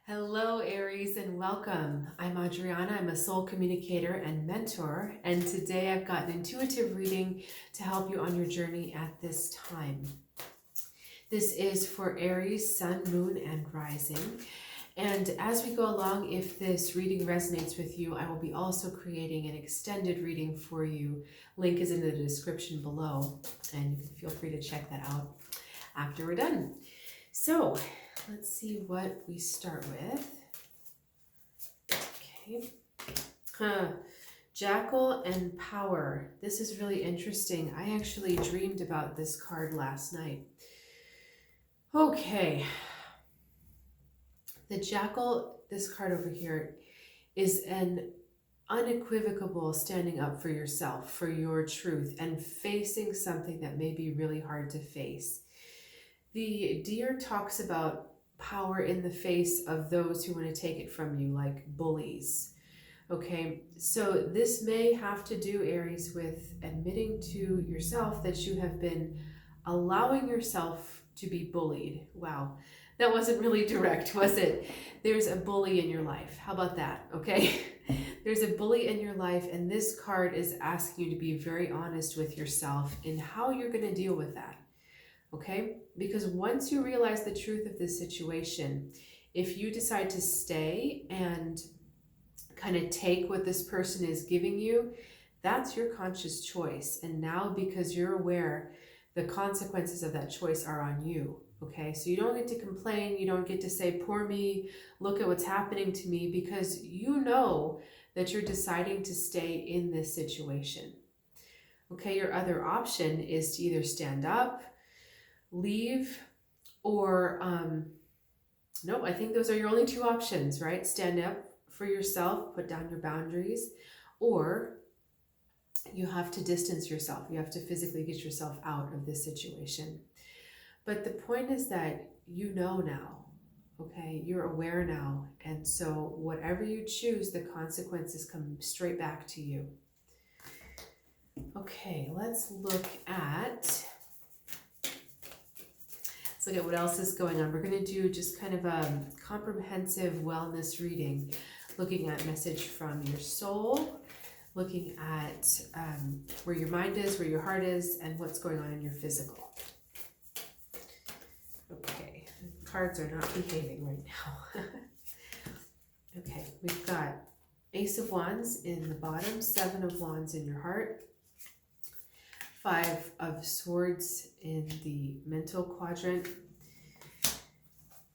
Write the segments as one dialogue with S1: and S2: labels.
S1: Hello, Aries, and welcome. I'm Adriana. I'm a soul communicator and mentor, and today I've got an intuitive reading to help you on your journey at this time. This is for Aries, Sun, Moon, and Rising. And as we go along, if this reading resonates with you, I will be also creating an extended reading for you. Link is in the description below, and you can feel free to check that out after we're done. So, let's see what we start with. Okay. Jackal and Power. This is really interesting. I actually dreamed about this card last night. Okay. The Jackal, this card over here, is an unequivocal standing up for yourself, for your truth, and facing something that may be really hard to face. The deer talks about power in the face of those who want to take it from you, like bullies. Okay, so this may have to do, Aries, with admitting to yourself that you have been allowing yourself to be bullied. Wow, that wasn't really direct, was it? There's a bully in your life. How about that? Okay, there's a bully in your life, and this card is asking you to be very honest with yourself in how you're going to deal with that. Okay, because once you realize the truth of this situation, if you decide to stay and kind of take what this person is giving you, that's your conscious choice. And now, because you're aware, the consequences of that choice are on you. Okay, so you don't get to complain, you don't get to say, poor me, look at what's happening to me, because you know that you're deciding to stay in this situation. Okay, your other option is to either stand up, leave, or no, I think those are your only two options, right? Stand up for yourself, put down your boundaries, or you have to distance yourself. You have to physically get yourself out of this situation. But the point is that you know now, okay? You're aware now. And so whatever you choose, the consequences come straight back to you. Okay, let's look at what else is going on. We're going to do just kind of a comprehensive wellness reading, looking at message from your soul, looking at where your mind is, where your heart is, and what's going on in your physical. Okay, cards are not behaving right now. Okay, we've got Ace of Wands in the bottom, Seven of Wands in your heart, Five of Swords in the mental quadrant,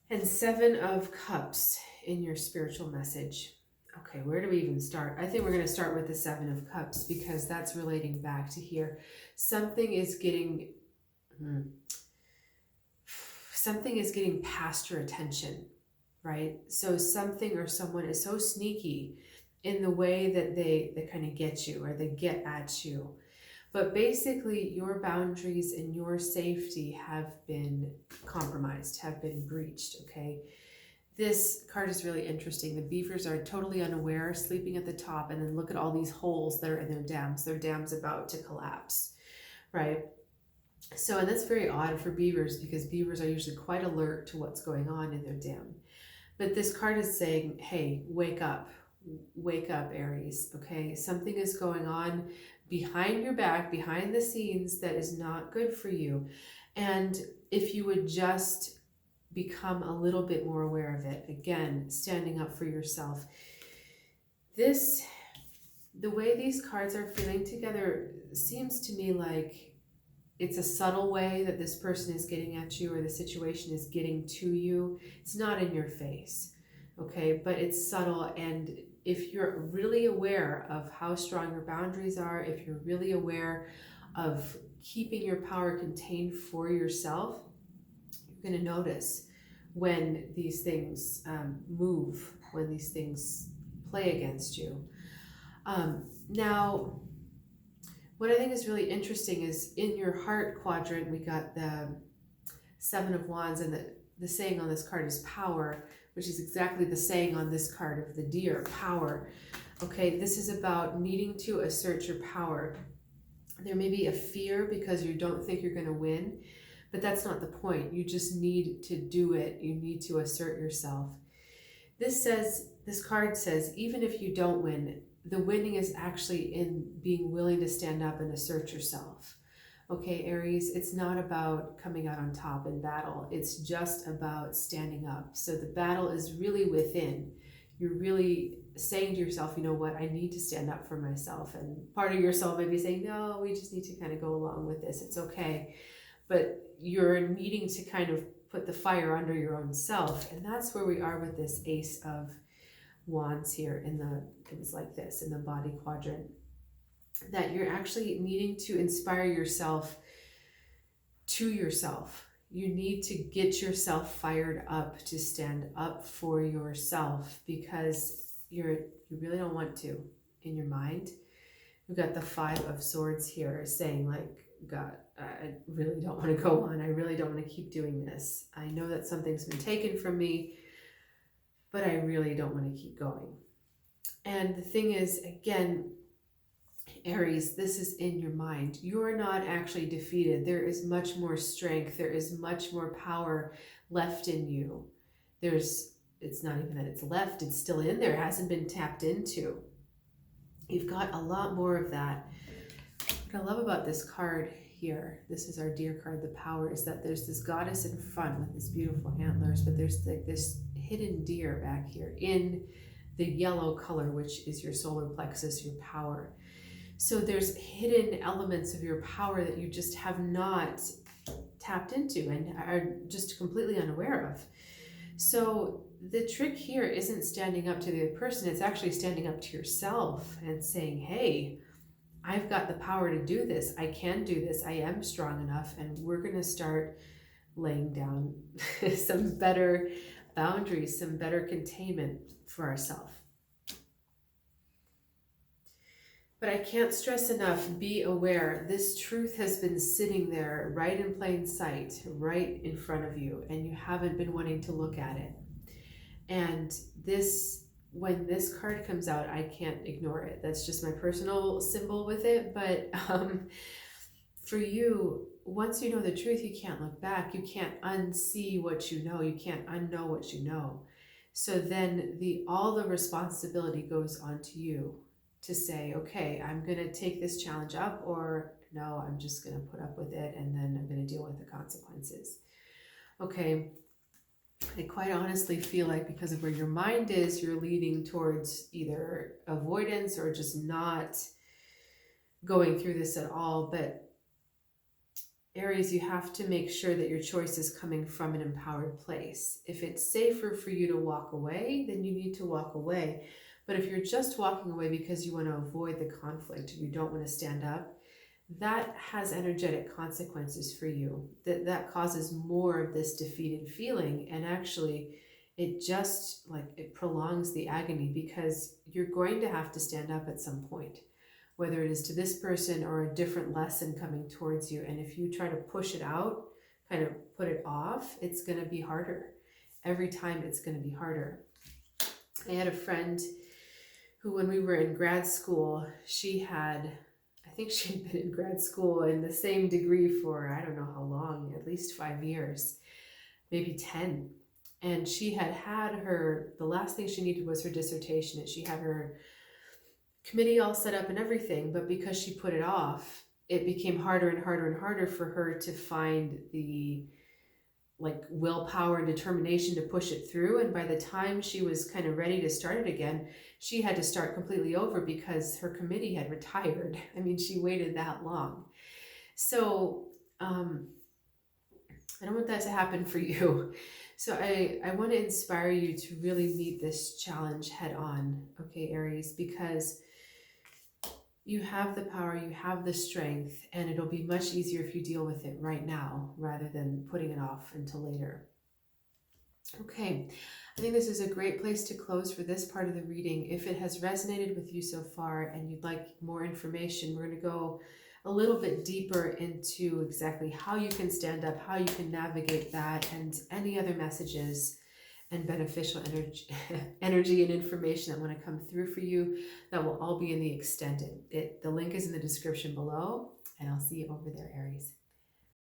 S1: and Seven of Cups in your spiritual message. Okay, where do we even start? I think we're going to start with the Seven of Cups because that's relating back to here. Something is getting past your attention, right? So something or someone is so sneaky in the way that they kind of get you, or they get at you. But basically, your boundaries and your safety have been compromised, have been breached, okay? This card is really interesting. The beavers are totally unaware, sleeping at the top, and then look at all these holes that are in their dams. Their dam's about to collapse, right? So, and that's very odd for beavers because beavers are usually quite alert to what's going on in their dam. But this card is saying, hey, wake up, Aries, okay? Something is going on behind your back, behind the scenes, that is not good for you. And if you would just become a little bit more aware of it, again, standing up for yourself. The way these cards are feeling together seems to me like it's a subtle way that this person is getting at you, or the situation is getting to you. It's not in your face, okay? But it's subtle, and if you're really aware of how strong your boundaries are, if you're really aware of keeping your power contained for yourself, you're going to notice when these things move, when these things play against you. Now, what I think is really interesting is in your heart quadrant, we got the Seven of Wands, and the saying on this card is power, which is exactly the saying on this card of the deer, power. Okay, this is about needing to assert your power. There may be a fear because you don't think you're going to win, but that's not the point. You just need to do it. You need to assert yourself. This card says, even if you don't win, the winning is actually in being willing to stand up and assert yourself. Okay, Aries, it's not about coming out on top in battle. It's just about standing up. So the battle is really within. You're really saying to yourself, you know what, I need to stand up for myself. And part of yourself may be saying, no, we just need to kind of go along with this. It's okay. But you're needing to kind of put the fire under your own self. And that's where we are with this Ace of Wands here it was like this in the body quadrant, that you're actually needing to inspire yourself to yourself. You need to get yourself fired up to stand up for yourself, because you really don't want to in your mind. We've got the Five of Swords here saying like, God, I really don't want to go on. I really don't want to keep doing this. I know that something's been taken from me, but I really don't want to keep going. And the thing is, again, Aries, this is in your mind. You're not actually defeated. There is much more strength. There is much more power left in you. It's not even that it's left, it's still in there. It hasn't been tapped into. You've got a lot more of that. What I love about this card here, this is our deer card, the power, is that there's this goddess in front with this beautiful antlers, but there's like this hidden deer back here in the yellow color, which is your solar plexus, your power. So there's hidden elements of your power that you just have not tapped into and are just completely unaware of. So the trick here isn't standing up to the other person, it's actually standing up to yourself and saying, hey, I've got the power to do this. I can do this. I am strong enough. And we're going to start laying down some better boundaries, some better containment for ourselves. But I can't stress enough, be aware, this truth has been sitting there right in plain sight, right in front of you, and you haven't been wanting to look at it. And when this card comes out, I can't ignore it. That's just my personal symbol with it. But for you, once you know the truth, you can't look back. You can't unsee what you know. You can't unknow what you know. So then all the responsibility goes onto you to say, okay, I'm going to take this challenge up, or no, I'm just going to put up with it, and then I'm going to deal with the consequences. Okay. I quite honestly feel like because of where your mind is, you're leaning towards either avoidance or just not going through this at all. But Aries, you have to make sure that your choice is coming from an empowered place. If it's safer for you to walk away, then you need to walk away. But if you're just walking away because you want to avoid the conflict, you don't want to stand up, that has energetic consequences for you. That causes more of this defeated feeling, and actually it prolongs the agony, because you're going to have to stand up at some point, whether it is to this person or a different lesson coming towards you. And if you try to push it out, kind of put it off, it's going to be harder. Every time it's going to be harder. I had a friend who, when we were in grad school, I think she'd been in grad school in the same degree for, I don't know how long, at least 5 years, maybe 10. And she had the last thing she needed was her dissertation, and she had her committee all set up and everything, but because she put it off, it became harder and harder and harder for her to find the willpower and determination to push it through. And by the time she was kind of ready to start it again, she had to start completely over because her committee had retired. I mean, she waited that long. So I don't want that to happen for you. So I want to inspire you to really meet this challenge head on, okay, Aries, because you have the power, you have the strength, and it'll be much easier if you deal with it right now rather than putting it off until later. Okay, I think this is a great place to close for this part of the reading. If it has resonated with you so far and you'd like more information, we're going to go a little bit deeper into exactly how you can stand up, how you can navigate that, and any other messages and beneficial energy and information that want to come through for you. That will all be in the extended. The link is in the description below, and I'll see you over there, Aries.